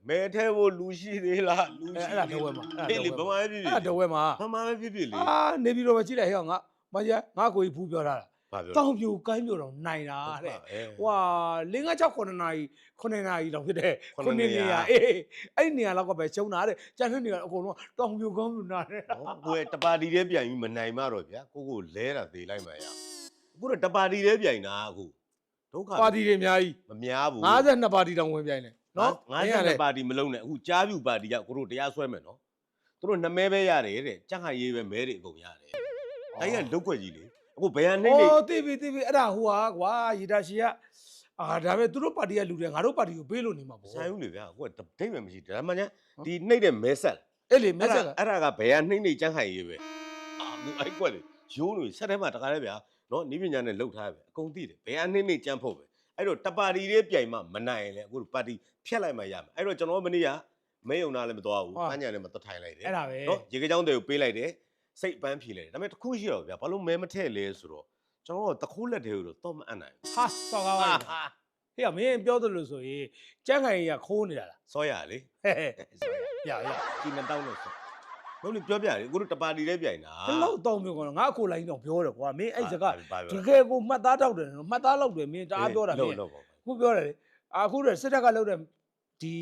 မဲထဲကိုလူရှိသေးလားလူရှိ အဲ့ဒါတော့ဝဲမှာ အေးလေဗမာပဲဖြစ်ဖြစ် အဲ့ဒါတော့ဝဲမှာ ဗမာပဲဖြစ်ဖြစ်လေ နေပြီးတော့မကြည့်လိုက်ဟဲ့ငါမကြီးငါကိုကြီးဖူးပြောထားတာ ဘာပြော တောင်ပြိုကိုင်းပြိုတော့နိုင်တာတဲ့ဟွာ5 6 9နာရီ9နာရီတော့ဖြစ်တဲ့9နေရအေးအဲ့နေရာလောက်ကပဲကျုံတာတဲ့ကျန်တဲ့နေရာအကုန်လုံးတောင်ပြိုကောင်းပြိုနာတဲ့ ကိုယ်တပါတီထဲပြန်ပြီးမနိုင်မှတော့ဗျာကိုလဲတာသေးလိုက်မှရအခုတော့တပါတီထဲပြန်တာအခုဒုက္ခ ပါတီတွေအများကြီး မများဘူး 52ပါတီတောင်ဝင်ပြိုင်တယ်နော် 52ပါတီမလုံးနဲ့အခုကြားပြူပါတီကကိုတို့တရားစွဲမယ်နော်သူတို့နှမဲပဲရတယ်တဲ့ကြက်ခိုင်ရေးပဲမဲတွေအကုန်ရတယ်အဲ့ကလုတ်ွက်ကြီးလေအခုဘယ်ဟာနှိမ့်နေ တိပြီအဲ့ဒါဟိုဟာကွာရီတာရှီကဒါပဲသူတို့ပါတီကလူတွေငါတို့ပါတီကိုပေးလို့နေမှာပေါ့ ဆိုင်ဦးလေဗျာကိုကဒိတ်ပဲမရှိဒါမှညာဒီနှိမ့်တဲ့မဲဆက် အဲ့လေမက်ဆက်က အဲ့ဒါကဘယ်ဟာနှိမ့်နေကြက်ခိုင်ရေးပဲအခုအဲ့ကွက်လေရိုးလို့ဆက်ထဲမှာတခါတည်းဗျာနော်နိပညာနဲ့လှုပ်ထားပဲအကုန်သိတယ်ဘယ်ဟာနှိမ့်နေကြမ်းဖို့ပဲအဲ့တော့တပါတီလေးပြိုင်မှမနိုင်ရင်လေအခုပါတီဖြတ်လိုက်မှရမယ်အဲ့တော့ကျွန်တော်မနေ့ကမဲယုံနာလည်းမတော်ဘူးပန်းညာလည်းမတတ်ထိုင်လိုက်တယ် အဲ့ဒါပဲ နော်ရေကကြောင်းတွေကိုပေးလိုက်တယ်စိတ်ပန်းဖြေလိုက်တယ်ဒါပေမဲ့တစ်ခုရှိတော့ဗျာဘာလို့မဲမထည့်လဲဆိုတော့ကျွန်တော်တို့တခိုးလက်တွေကိုတော့မအပ်နိုင်ဘူး ဟာစော်ကားပါဟေ့မင်းပြောသလိုဆိုရင်ကြက်ခိုင်ကြီးကခိုးနေတာလား စောရလေ ဟဲ့ရ ဒီနှစ်တောင်းလို့ဆိုဘယ်လိုပြောပြလဲကိုတို့တပါတီလေးပြိုင်တာ ဘယ်လောက်တောင်းမျိုးကောငါအခုလိုင်းတော့ပြောတယ်ကွာမင်းအဲ့စကား ဘာ တ ပြော ကယ်ကိုမှတ်သားတောက်တယ်နော်မှတ်သားလောက်တယ်မင်းတအားပြောတာမင်း လို့ ခုပြောတယ်အခုတော့စစ်တပ်ကလုပ်တဲ့ဒီ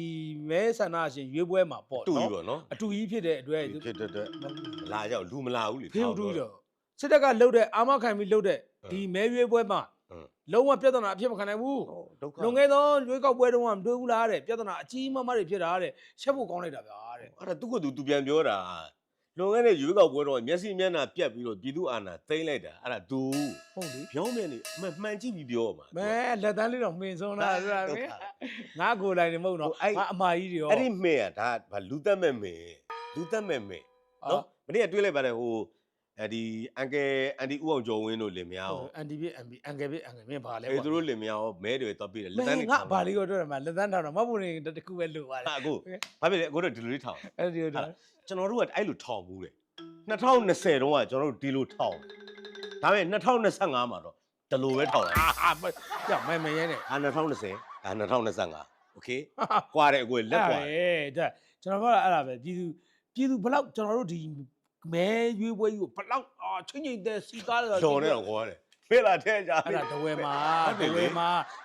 မဲဆန္ဒရှင်ရွေးပွဲမှာပေါ့ တူပြီ နော် ပေါ့နော် အတူကြီးဖြစ်တဲ့အတွက် ဖြစ်တဲ့လာရောက်လူမလာဘူးလေ ဖေးတူတော့စစ်တပ်ကလုပ်တဲ့အာမခံပြီးလုပ်တဲ့ဒီမဲရွေးပွဲမှာလုံးဝပြဿနာအဖြစ်မခံနိုင်ဘူး ဒုက္ခ လုံခဲ့သောရွေးကောက်ပွဲတုန်းကမတွေ့ဘူးလားတဲ့ပြဿနာအကြီးမားမားတွေဖြစ်တာတဲ့ချက်ဖို့ကောင်းလိုက်တာဗျာတဲ့ အဲ့ဒါသူ့ကိုသူပြန်ပြောတာလွန်ခဲ့တဲ့ရွေးကောက်ပွဲတော့မျက်စိမျက်နှာပြတ်ပြီးတော့ပြည်သူအာဏာသိမ်းလိုက်တာအဲ့ဒါသူ ဟုတ်လေ ပြောင်းမြန်နေမှန်ကြည့်ပြီးပြောမှာ မဲလက်တန်းလေးတော့မှင်ဆုံးတာဆိုတာမင်းငါကိုယ်တိုင်နေမဟုတ်တော့ငါအမကြီးတွေရော အဲ့ဒီမဲကဒါဘာလူသက်မဲ့မဲလူသက်မဲ့မဲနော်မနေ့ကတွေးလိုက်ပါတယ်ဟိုဒီအန်ကယ်အန်ဒီဦးအောင်ကျော်ဝင်းတို့လင်မယားရော အန်တီပြအန်ဘီအန်ကယ်ပြအန်ကယ်မင်းဘာလဲ အေးသူတို့လင်မယားရောမဲတွေတော့ပြီးတယ်လက်တန်း မဲ တွေ ငါဘာလေးကိုပြောတယ်မှာလက်တန်းထောင်တော့မဟုတ်ဘူးနေတကူပဲလို့ပါလေ အခုဘာဖြစ်လဲအခုတော့ဒီလိုလေးထောင် အဲ့ဒီတော့ ကျွန်တော်တို့ကအဲ့လိုထောင်ဘူးတဲ့2020တုန်းကကျွန်တော်တို့ဒီလိုထောင်ဒါပေမဲ့2025မှာတော့ဒီလိုပဲထောင်လိုက် ပြမဲရဲနဲ့ 20202025โอเคကွာတယ်အကိုလက်ကွာ ဒါကျွန်တော်ပြောတာအဲ့ဒါပဲပြည်သူဘလောက်ကျွန်တော်တို့ဒီမဲရွေးပွဲကြီးကိုဘလောက်ချင်းချင်းတဲ့စီကားတယ် တော်နေတော့ခေါ်ရတယ်ဖေးလာထဲကြ အဲ့ဒါတဝဲမှာ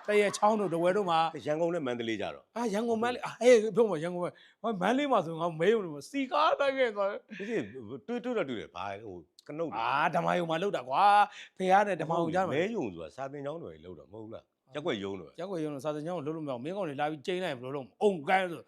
တရဲချောင်းတို့တဝဲတို့မှာ ရန်ကုန်နဲ့မန္တလေးကြတော့ ရန်ကုန်မန်းလေးဟေးပြောမရန်ကုန်မန်းလေးမှာဆိုငါမဲရုံလို့စီကားတိုင်းခဲ့သွား ဒီတွေ့တော့တွေ့တယ်ဘာဟိုကနုတ် ဓမ္မယုံမှာလောက်တာကွာဖေရနဲ့ဓမ္မယုံကြမှာ မဲယုံဆိုတာစာတင်ကျောင်းတွေလောက်တော့မဟုတ်လားရက်ွက်ယုံတော့ ရက်ွက်ယုံလို့စာစင်ကျောင်းကိုလှုပ်လို့မရအောင်မင်းကောင်တွေလာပြီးကျိန်းလိုက်ဘယ်လိုလုပ်အုံကိုင်းဆို